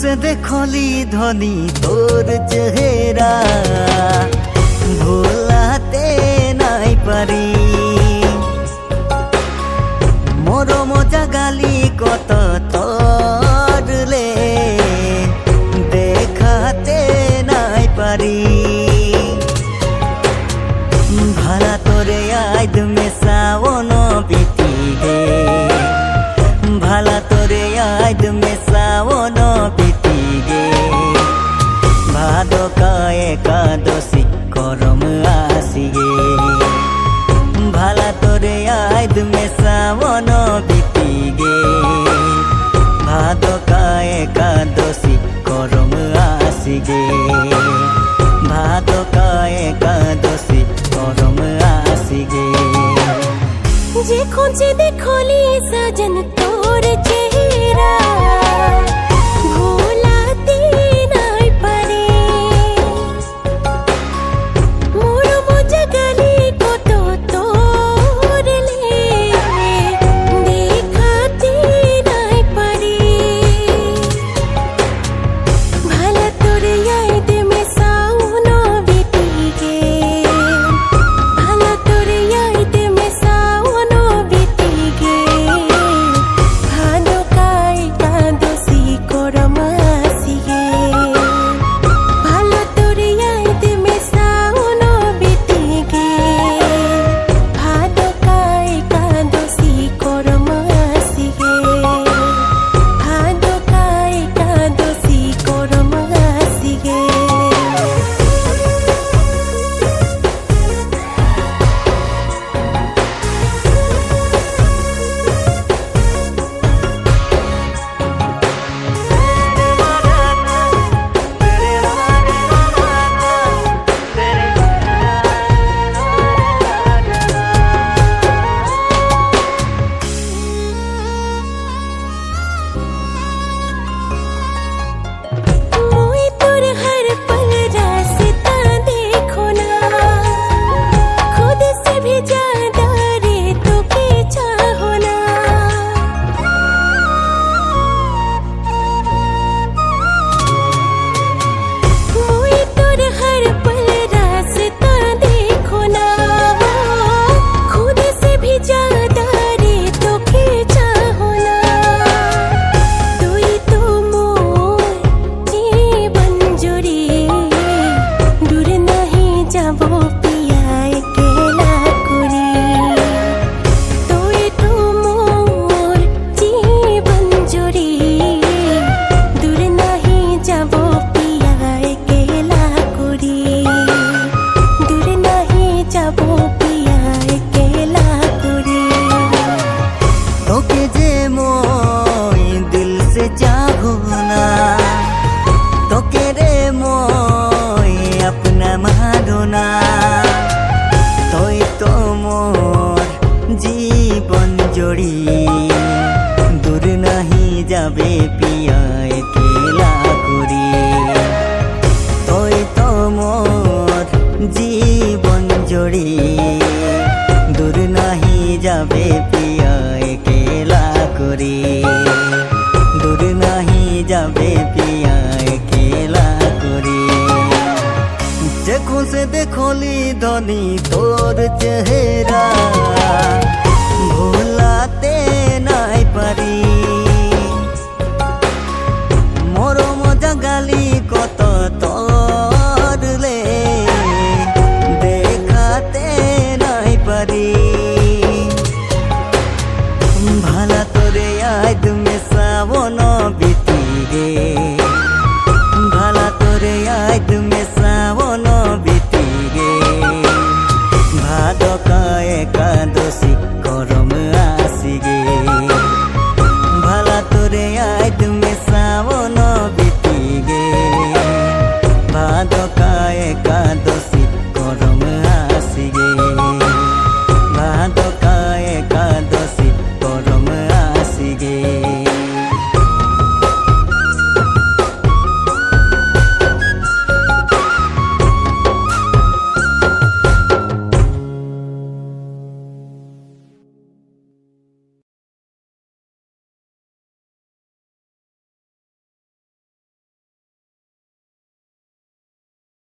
से देखली धनी तोर चेहरा भुलाते नाई पारी मोर मजा गाली कत तोरले देखाते नाई पारी भाला तोरे आइद में सावन बीती गे भाला तोरे आइद में सावन बीती गे भादो का एकादशी करम आसी गे भाला तोरे आइद में सावन बीती गे भादो का एकादशी करम आसी गे भादो का एकादशी करम आसी गे जे खोजे देखली सजन तोर चेहरा भुलाते नाई पारी मोर मजा गाली कत तोरले देखाते नाई पारी भाला तोर याद में सावन बीती गे भाला तोर याद में सावन बीती गे भादो का एकादशी करम आसी गे भाला तोर याद में सावन बीती गे भादो का एकादशी करम आसी गे भादो का एकादशी करम आसी गे। मोई तोर हर पल रास्ता देखो ना खुद से भी ज्यादा रे तोके चाहो ना मोई तोर हर पल रास्ता देखो ना खुद से भी ज्यादा रे तोके चाहो ना तुई तो मोर जीवन जोड़ी दूर नहीं जाबो पिया एकेला कुरी तुई तो मोर जीवन जोड़ी दूर नहीं जाबो पिया एकेला कुरी दूर नहीं जाबो पिया एकेला कुरी तोके जे मोई दिल से चाहो ना तोके रे मोई अपना मानो ना तोई तो मोर जीवन जोड़ी दूर नहीं जाबे पिया एकेला करी तोई तो मोर जीवन जोड़ी दूर नहीं जाबे पिया एकेला करी दूर नहीं जाबे पिया एकेला करी देखो से देखली धनी तोर चेहरा